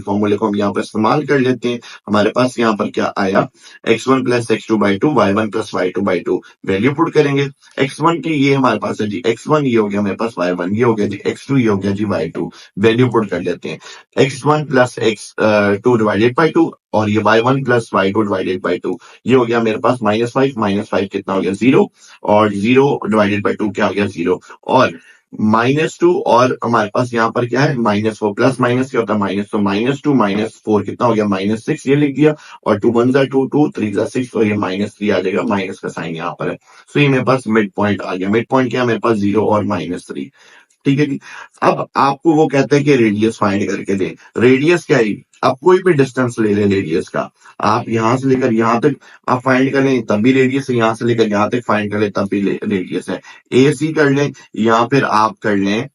फॉर्मूले को हम यहाँ पर इस्तेमाल कर लेते हैं। हमारे पास यहाँ पर क्या आया, x1 + x2/2 y1 + y2/2। Value put करेंगे, x1 की ये हमारे पास है जी x1, ये हो गया मेरे पास y1, ये हो गया जी x2, ये हो गया जी y2। वैल्यू पुट कर लेते हैं, x1 + x2 डिवाइडेड बाय 2 और ये y1 plus y2 divided by 2, ये हो गया मेरे पास -5 कितना हो गया 0, और 0 डिवाइडेड बाई 2 क्या हो गया 0, और -2, और हमारे पास यहाँ पर क्या है -4, प्लस माइनस क्या होता है माइनस, तो -2 -4 कितना हो गया -6, ये लिख दिया, और 2 1 जा 2 2 3 जा 6, और ये -3 आ जाएगा, माइनस का साइन यहाँ पर है। सो ये मेरे पास मिड पॉइंट आ गया। मिड पॉइंट क्या है मेरे पास 0 और -3, ठीक है जी। अब आपको वो कहता है कि रेडियस फाइंड करके दे। रेडियस क्या है, आप कोई भी डिस्टेंस ले लें रेडियस का, आप यहां से लेकर यहां तक आप फाइंड कर लें तब भी रेडियस है, यहां से लेकर यहां तक फाइंड कर लें तब भी रेडियस है। ए सी कर लें या फिर आप कर लें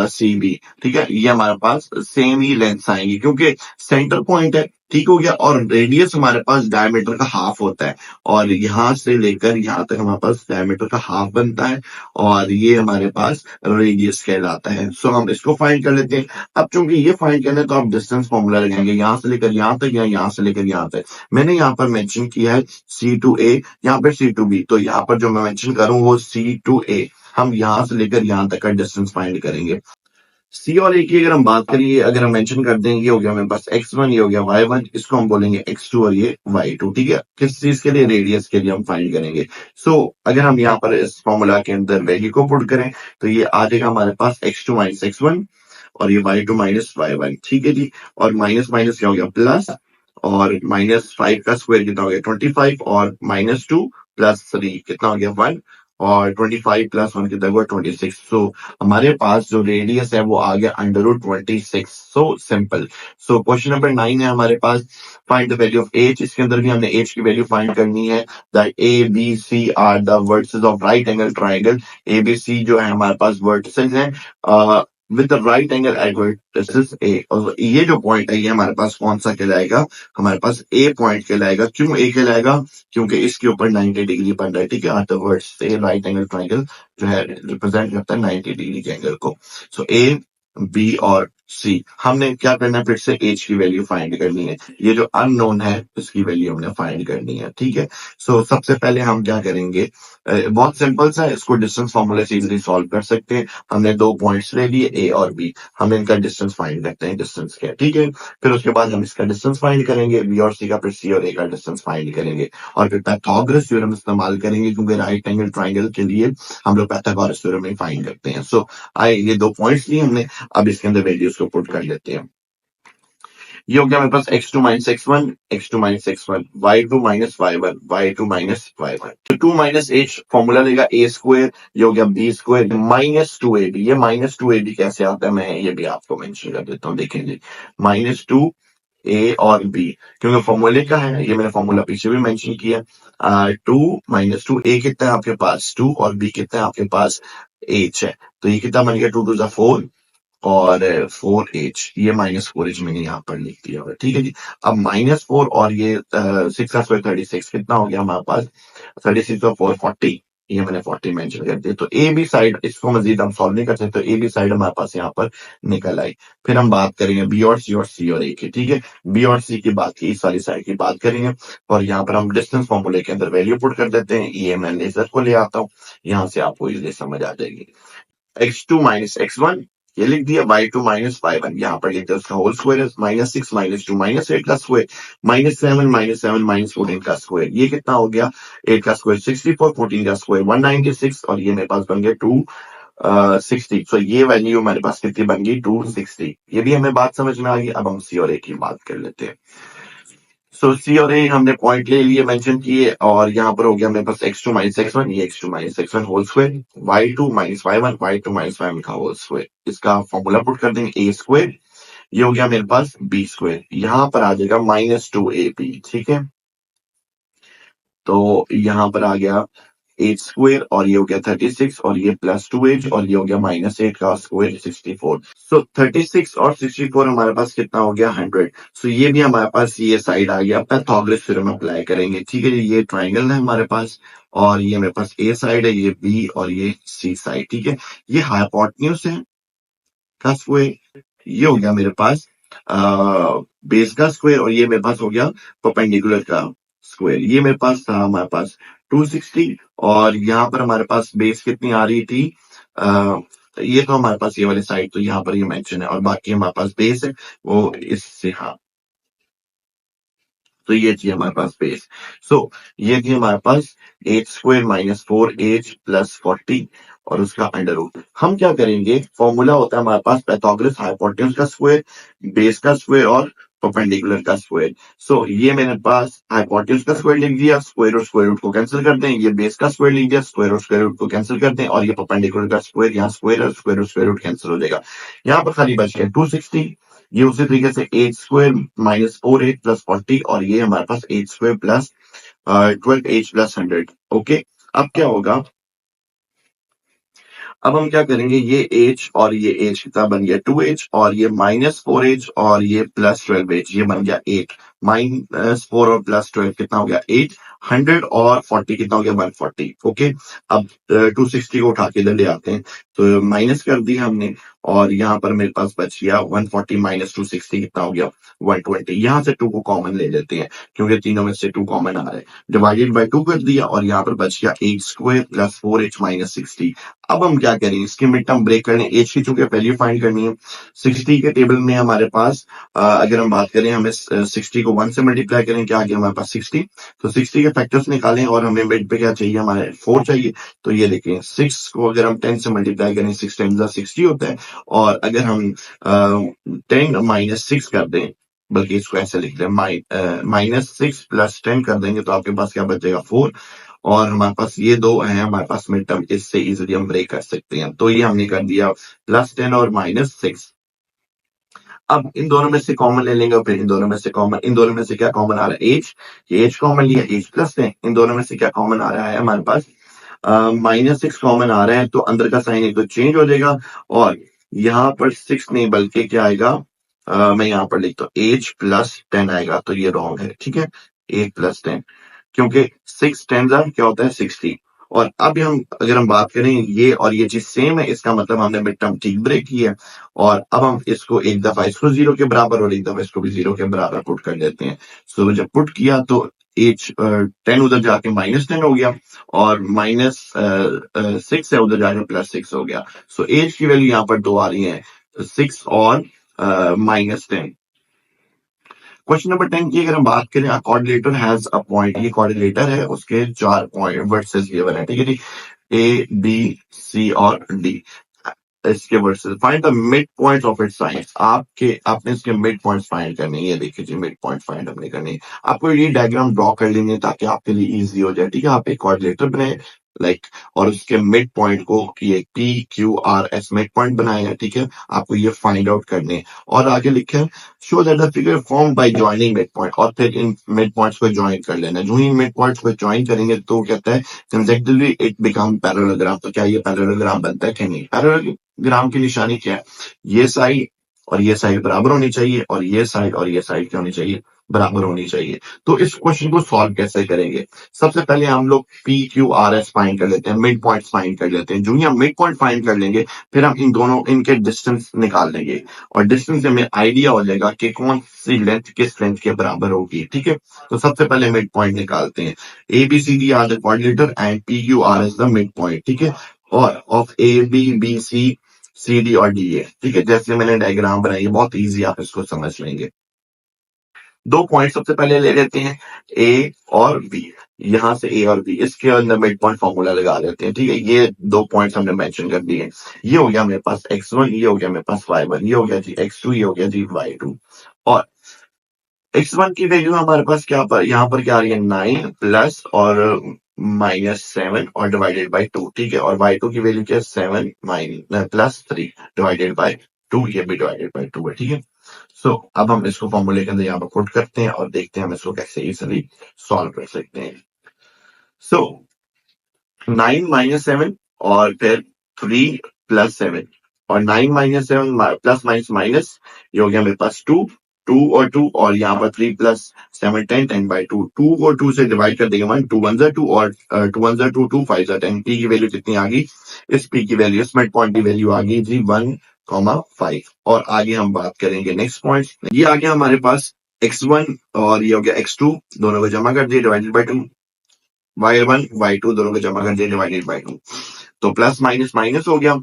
सी बी, ठीक है, ये हमारे पास सेम ही लेंथ आएंगी क्योंकि सेंटर पॉइंट है, ठीक हो गया। और रेडियस हमारे पास डायमीटर का हाफ होता है, और यहां से लेकर यहां तक हमारे पास डायमीटर का हाफ बनता है, और ये हमारे पास रेडियस कहलाता है। सो हम इसको फाइंड कर लेते हैं। अब चूंकि ये फाइंड करना है तो आप डिस्टेंस फॉर्मूला लगाएंगे, यहां से लेकर यहां तक या यहां से लेकर यहां तक। मैंने यहाँ पर मेंशन किया है C2A, यहाँ पर C2B, तो यहाँ पर जो मैं मेंशन करूँ वो C2A, हम यहां से लेकर यहां तक का डिस्टेंस फाइंड करेंगे। सी और ए की अगर हम बात करिए, अगर हम मेंशन कर देंगे, ये हो गया मेरे पास x1, ये हो गया y1, इसको हम बोलेंगे x2 और ये y2, ठीक है। किस चीज के लिए, रेडियस के लिए हम फाइंड करेंगे। सो अगर हम यहाँ पर इस फॉर्मूला के अंदर वैल्यू को पुट करें तो ये आ जाएगा हमारे पास x2 माइनस x1, और ये y2 माइनस y1, ठीक है जी। और माइनस माइनस क्या हो गया प्लस, और -5 का स्क्वायर कितना हो गया 25, और -2 प्लस 3 कितना हो गया 1, और 25 प्लस 1 कितना हुआ 26। सो हमारे पास जो रेडियस है वो आ गया √26। So simple. So question number 9 है हमारे पास, find the value of H. इसके अंदर भी हमने एच की वैल्यू फाइंड करनी है। That A B C are the vertices of right angle triangle. A B C जो है हमारे पास वर्टिसेस हैं with the right angle at vertices A, और ये जो पॉइंट है ये हमारे पास कौन सा कहलाएगा, हमारे पास ए पॉइंट कहलाएगा। क्यों ए कहलाएगा, क्योंकि इसके ऊपर 90 डिग्री बन रहा है, ठीक है। अदरवर्ड्स से राइट एंगल ट्राइंगल जो है रिप्रेजेंट करता है 90 डिग्री के एंगल को। सो ए बी और सी, हमने क्या करना है फिर से एच की वैल्यू फाइंड करनी है। ये जो अननोन है उसकी वैल्यू हमने फाइंड करनी है, ठीक है। सो सबसे पहले हम क्या करेंगे, बहुत सिंपल सा है, इसको डिस्टेंस फॉर्मूले से इजीली सॉल्व कर सकते हैं। हमने दो पॉइंट्स ले लिए ए और बी, हम इनका डिस्टेंस फाइंड करते हैं, डिस्टेंस क्या है, ठीक है। फिर उसके बाद हम इसका डिस्टेंस फाइंड करेंगे, बी और सी का, फिर सी और ए का डिस्टेंस फाइंड करेंगे, और फिर पाइथागोरस थ्योरम इस्तेमाल करेंगे, क्योंकि राइट एंगल ट्राइंगल के लिए हम लोग पाइथागोरस थ्योरम ही फाइंड करते हैं। सो आए ये दो पॉइंट्स लिए हमने, अब इसके अंदर वैल्यूज को पुट कर लेते हैं। ये हो गया मेरे पास x2 minus x1, x2 minus x1, y2 minus y1, y2 minus y1। तो 2 माइनस h फॉर्मूला देगा a स्क्वायर, ये हो गया b स्क्वायर माइनस 2ab। ये माइनस 2ab कैसे आता है, मैं ये भी आपको मेंशन कर देता हूँ, देखेंगे -2a और b, क्योंकि फॉर्मूले का है, ये मैंने फॉर्मूला पीछे भी मेंशन किया। 2 माइनस 2, a कितना है आपके पास 2, और b कितना है आपके पास h है, तो ये कितना बन गया 2 2 4, और 4h, ये -4h मैंने यहाँ पर लिख दिया हुआ है, ठीक है जी। अब -4 और ये 6 का स्क्वायर 36 कितना हो गया हमारे पास 36 और 4 40, ये मैंने 40 मेंशन कर दिया। तो ए बी साइड, इसको मजीद हम सॉल्व नहीं कर सकते, तो ए बी साइड हमारे पास यहाँ पर निकल आई। फिर हम बात करेंगे बी और सी, और सी और ए की, ठीक है। बी और सी की बात की, इस वाली साइड की बात करेंगे, और यहाँ पर हम डिस्टेंस फॉर्मूले के अंदर वैल्यू पुट कर देते हैं। ये मैं लेजर को ले आता हूँ, यहाँ से आपको इजीली समझ आ जाएगी। x2 माइनस x1, ये लिख दिया, y2 माइनस y1, यहाँ पर लिख दिया उसका होल स्क्वायर, -6 -2 -8 का स्क्वायर, -7 -7 -14 का स्क्वायर, ये कितना हो गया 8 का स्क्वायर 64, 14 का स्क्वायर 196, और ये मेरे पास बन गया 260। सो ये वैल्यू हमारे पास कितनी बन गई 260। ये भी हमें बात समझ में आ गई। अब हम सी और ए की बात कर लेते हैं। सो सी और ए हमने पॉइंट ले लिए, मेंशन किए, और यहाँ पर हो गया मेरे पास x2 माइनस x1, ये x2 minus x1 whole square, y2 minus y1, y2 minus y1 का होल स्क्वायर, इसका फॉर्मूला पुट कर देंगे a स्क्वायर, ये हो गया मेरे पास b स्क्वायर, यहाँ पर आ जाएगा -2ab, ठीक है। तो यहाँ पर आ गया एच स्क्वायर, और ये हो गया 36, और ये +2h, और ये हो गया -8 का स्क्वायर 64। सो 36 और 64 हमारे पास कितना हो गया 100। सो ये भी हमारे पास ये साइड आ गया, पाइथागोरस थ्योरम अप्लाई करेंगे, ठीक है जी। ये ट्राइंगल है हमारे पास, और ये मेरे पास ए साइड है, ये बी, और ये सी साइड, ठीक है। ये हाइपोटेन्यूज है का स्क्वायर, ये हो गया मेरे पास बेस का स्क्वायर, और ये मेरे पास हो गया परपेंडिकुलर का स्क्वायर। ये मेरे पास था हमारे पास 260, और यहाँ पर हमारे पास बेस कितनी आ रही थी, ये तो हमारे पास ये वाली साइड तो यहाँ पर ये मेंशन है, और बाकी हमारे पास बेस है वो इससे, हाँ तो ये थी हमारे पास बेस। सो ये थी हमारे पास H square minus 4h plus 40 और उसका अंडर रूट। हम क्या करेंगे, फॉर्मूला होता है हमारे पास पाइथागोरस हाइपोटेन्यूज का स्क्वायर, बेस का स्क्वायर और परपेंडिकुलर का स्क्वायर। सो ये मेरे पास हाइपोटेन्यूज का स्क्वायर लिख दिया, स्क्वायर और स्क्वायर रूट को कैंसिल कर दें, ये बेस का स्क्वायर लिख दिया, स्क्वायर और स्क्वायर रूट को कैंसिल कर दें, और ये परपेंडिकुलर का स्क्वायर, यहाँ स्क्वायर और स्क्वायर रूट कैंसिल हो जाएगा। यहाँ पर खाली बच गया 260। ये उसी तरीके से H square minus 4h plus 40 और ये हमारे पास H square plus 12h plus 100। Okay, अब क्या होगा, अब हम क्या करेंगे, ये h और ये h कितना बन गया 2h और ये माइनस 4h और ये प्लस 12h, ये बन गया 8। माइनस 4 और प्लस 12 कितना हो गया 8। 100 और 40 कितना हो गया 140। ओके, अब 260 को उठा के इधर ले आते हैं, तो माइनस कर दी हमने और यहाँ पर मेरे पास बच गया 140 माइनस 260 कितना हो गया 120। यहाँ से 2 को कॉमन ले लेते हैं क्योंकि तीनों में से 2 कॉमन आ रहा है, डिवाइडेड बाय 2 कर दिया और यहाँ पर बच गया H square plus 4h minus 60। अब हम क्या करें, इसके मिड टर्म ब्रेक करने, एच की चूंकि वैल्यू फाइंड करनी है। 60 के टेबल में हमारे पास अगर हम बात करें, हमें 60 को 1 से मल्टीप्लाई करें, क्या आ गया हमारे पास 60। तो 60 के फैक्टर्स निकालें और हमें मिड पे क्या चाहिए, हमारे 4 चाहिए। तो ये देखें 6 को अगर हम 10 से मल्टीप्लाई करें, 6 10 60 होता है, और अगर हम 10 माइनस 6 कर दें, बल्कि इसको ऐसे लिख दें, माइनस 6 प्लस 10 कर देंगे तो आपके पास क्या बचेगा 4। और हमारे पास ये दो है हमारे पास मिड टर्म, इससे इजीली हम ब्रेक कर सकते हैं। तो ये हमने कर दिया प्लस 10 और माइनस 6। अब इन दोनों में से कॉमन ले लेंगे और फिर इन दोनों में से कॉमन, इन दोनों में से क्या कॉमन आ रहा है एच, ये एच कॉमन लिया, एच प्लस 10। इन दोनों में से क्या कॉमन आ रहा है हमारे पास माइनस 6 कॉमन आ रहा है, तो अंदर का साइन एक तो चेंज हो जाएगा और यहाँ पर 6 नहीं बल्कि क्या आएगा, मैं यहाँ पर लिखता हूँ एच प्लस 10 आएगा। तो ये रॉन्ग है, ठीक है, एच प्लस 10, क्योंकि 6 10 क्या होता है 60। और अब हम अगर हम बात करें ये और ये चीज सेम है, इसका मतलब हमने मिड टर्म ठीक ब्रेक किया है। और अब हम इसको एक दफा इसको 0 के बराबर और एक दफा इसको भी 0 के बराबर पुट कर देते हैं। सो जब पुट किया तो एच 10 उधर जाके माइनस 10 हो गया और माइनस 6 है उधर जाके प्लस 6 हो गया। सो एच की वैल्यू यहाँ पर 2 आ रही है, 6 और माइनस 10। क्वेश्चन नंबर 10 की अगर हम बात करें, कोऑर्डिनेटर हैज अ पॉइंट, ये कोऑर्डिनेटर है, उसके 4 पॉइंट वर्सेस गिवन है, ठीक है जी, ए बी सी और डी, इसके versus find the mid point of its sides. आपने इसके मिड पॉइंट्स फाइंड करने हैं, ये देखिए जी मिड पॉइंट फाइंड हमने करनी है। आपको ये डायग्राम ड्रॉ कर लेंगे ताकि आपके लिए इजी हो जाए, ठीक है। आप एक कोऑर्डिनेटर बनाए लाइक और उसके मिड पॉइंट को ये P Q R S mid point बनाया है, ठीक है। आपको ये फाइंड आउट करने हैं और आगे लिखा है show that the figure form by joining mid point, और फिर इन मिड पॉइंट्स को ज्वाइन कर लेना। जो ही मिड पॉइंट्स को ज्वाइन करेंगे तो कहता है कंसेक्टिवली इट बिकम पैरेललोग्राम। तो क्या ये पैरेललोग्राम बनता है कि नहीं? पैरेललोग्राम की निशानी क्या है, ये साइड और ये साइड बराबर होनी चाहिए और ये साइड और ये साइड क्या होनी चाहिए, बराबर होनी चाहिए। तो इस क्वेश्चन को सॉल्व कैसे करेंगे, सबसे पहले हम लोग P Q R S find कर लेते हैं, मिड पॉइंट फाइंड कर लेते हैं। जो ही हम मिड पॉइंट फाइंड कर लेंगे फिर हम इन दोनों इनके डिस्टेंस निकाल लेंगे और डिस्टेंस से हमें आइडिया हो जाएगा कि कौन सी लेंथ किस लेंथ के बराबर होगी, ठीक है। तो सबसे पहले मिड पॉइंट निकालते हैं, A B C D are the coordinator and P Q R S the mid point, ठीक है। और of A B B C D और डी ए, ठीक है। जैसे मैंने डायग्राम बनाई है बहुत इजी, आप इसको समझ लेंगे। दो पॉइंट सबसे पहले ले लेते हैं ए और बी, यहां से ए और बी, इसके अंदर मिड पॉइंट फॉर्मूला लगा लेते हैं, ठीक है। ये दो पॉइंट्स हमने मेंशन कर दिए, ये हो गया मेरे पास x1, ये हो गया मेरे पास y1, ये हो गया जी x2, ये हो गया जी y2। और x1 की वैल्यू हमारे पास क्या पर यहाँ पर क्या आ रही है 9 प्लस और माइनस 7 और डिवाइडेड बाय 2, ठीक है। और y2 की वैल्यू क्या है 7 माइनस प्लस 3 डिवाइडेड बाय 2, ये भी डिवाइडेड बाय 2 है, ठीक है। सो अब हम इसको फॉर्मूले के अंदर यहाँ पर पुट करते हैं और देखते हैं हम इसको कैसे इजीली सॉल्व कर सकते हैं। सो 9 माइनस 7 और फिर 3 प्लस 7 और 9 माइनस 7 प्लस माइनस माइनस, ये हो गया मेरे पास 2, 2 और 2 और यहाँ पर 3 प्लस 7 10 10 बाई 2, 2 को 2 से डिवाइड कर देंगे 1, 2 1 2 और 2 1 2 2 5 10। पी की वैल्यू कितनी आ गई, इस पी की वैल्यू, इस मिड पॉइंट की वैल्यू आ गई जी 1,5। और आगे हम बात करेंगे नेक्स्ट पॉइंट, ये आ गया हमारे पास x1 और ये हो गया x2, दोनों को जमा कर दिए डिवाइडेड बाई 2, y1 y2 दोनों को जमा कर दिए डिवाइडेड बाई 2, तो प्लस माइनस माइनस हो गया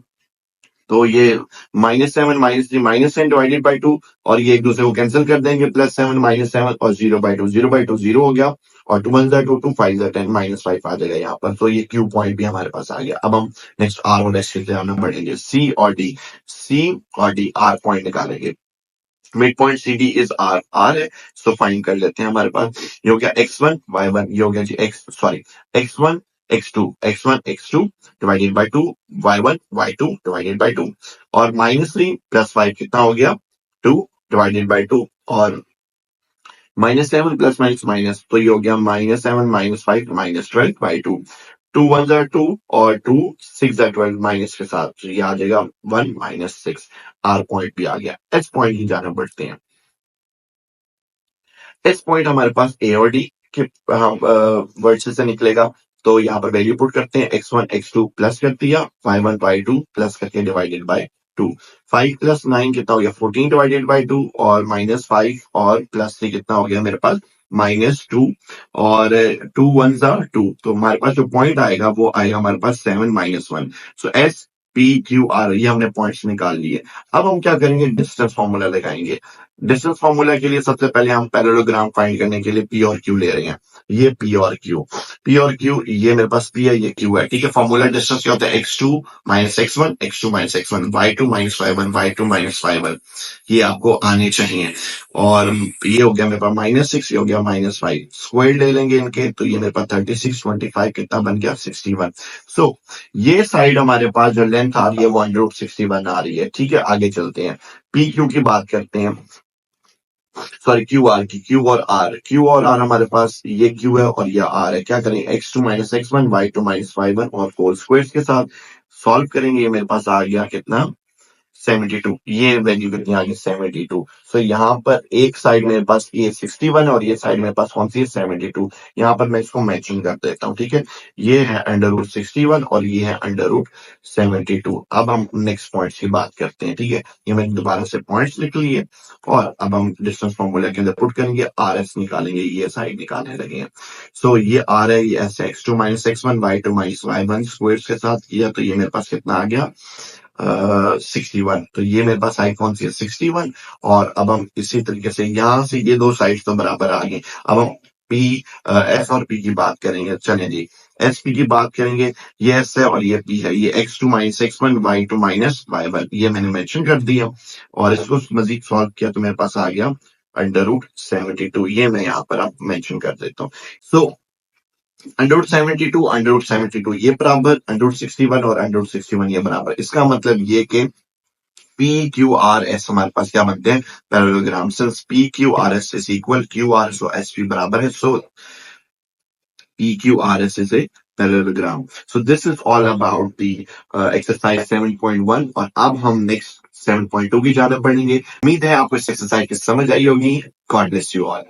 तो ये -7 -3 -10 डिवाइडेड बाई 2 और ये एक दूसरे को कैंसिल कर देंगे, +7 -7 और 0/2 0/2 0 हो गया और 2 1 2 2 5 10 -5 आ जाएगा यहाँ पर। तो ये क्यू पॉइंट भी हमारे पास आ गया। अब हम नेक्स्ट आर और एस के हम बढ़ेंगे। सी और डी आर पॉइंट निकालेंगे। Mid point C D is R, R है, सो फाइंड कर लेते हैं। हमारे पास ये हो गया x1 y1, ये हो गया जी x1 x2 divided by 2, y1 y2 divided by 2 और -3 + 5 कितना हो गया 2 डिवाइडेड बाय 2 और -7 प्लस माइनस माइनस, तो ये हो गया -7 -5 -12 बाई 2। 2 1 are 2 और 2 6 are 12 माइनस के साथ, तो ये आ जाएगा 1 -6। आर पॉइंट भी आ गया। एस पॉइंट की जाना बढ़ते हैं। एस पॉइंट हमारे पास ए और डी के वर्ड से निकलेगा। तो यहाँ पर वैल्यू पुट करते हैं, x1 x2 प्लस कर दिया, y1 y2 प्लस करके डिवाइडेड बाय 2। 5 + 9 कितना हो गया 14 डिवाइडेड बाय 2 और -5 और +3 कितना हो गया मेरे पास -2 और 2 1 are 2, तो हमारे पास जो पॉइंट आएगा वो आएगा हमारे पास 7 -1। सो एस पी क्यू आर ये हमने पॉइंट्स निकाल लिए। अब हम क्या करेंगे, डिस्टेंस फॉर्मूला लगाएंगे। डिस्टेंस फॉर्मूला के लिए सबसे पहले हम पैरेललोग्राम फाइंड करने के लिए पी और क्यू ले रहे हैं। ये पी और क्यू, ये मेरे पास पी है, ये क्यू है, ठीक है। फॉर्मूला डिस्टेंस क्या होता है, x2 x1 x2 x1 y2 y1 y2 y1, ये आपको आने चाहिए। और ये हो गया मेरे पास -6, ये हो गया -5, स्क्वायर ले लेंगे इनके, तो ये मेरे पास 36 25 कितना बन गया 61। सो ये साइड हमारे पास जो लेंथ आ रही है वो √61 आ रही है, ठीक है। आगे चलते हैं, पी क्यू की बात करते हैं, सॉरी क्यू आर की। क्यू और आर हमारे पास ये क्यू है और ये आर है। क्या करें, x2 x1 y2 y1 और होल स्क्वायर्स के साथ सॉल्व करेंगे। ये मेरे पास आ गया कितना 72, ये वैल्यू कितनी आ गई 72। सो यहाँ पर एक साइड मेरे पास ये 61 और ये साइड मेरे पास कौन सी है 72। यहाँ पर मैं इसको मैचिंग कर देता हूँ, ठीक है। ये है √61 और ये है √72। अब हम नेक्स्ट पॉइंट्स की बात करते हैं, ठीक है। ये मैंने दोबारा से पॉइंट्स लिख लिए और अब हम डिस्टेंस फॉर्मूला के अंदर पुट करेंगे, आर एस निकालेंगे, ये साइड निकालने लगे हैं। सो ये आर है, ये एस है, x2 x1 y2 y1 squares के साथ किया, तो ये मेरे पास कितना आ गया 61। तो ये मेरे पास आई कौन सी है 61। और अब हम इसी तरीके से यहां से ये दो साइड्स तो बराबर आ गई। अब हम पी एस और पी की बात करेंगे। चलें जी, एस पी की बात करेंगे। ये एस है और ये पी है। ये x2 x1 y2 y1 ये मैंने मेंशन कर दिया और इसको मजीद सॉल्व किया तो मेरे पास आ गया √72। ये मैं यहाँ पर अब मेंशन कर देता हूँ। सो √72 ये बराबर, √61 और √61 ये बराबर। इसका मतलब ये कि पी क्यू आर एस हमारे पास क्या बनते हैं, parallelogram. Since P Q R S is equal Q R, so S P बराबर है, so P Q R S is a parallelogram. So this is all about the exercise 7.1 और अब हम next 7.2 की जाने पड़ेंगे। उम्मीद है आपको इस एक्सरसाइज की समझ आई होगी। God bless you all.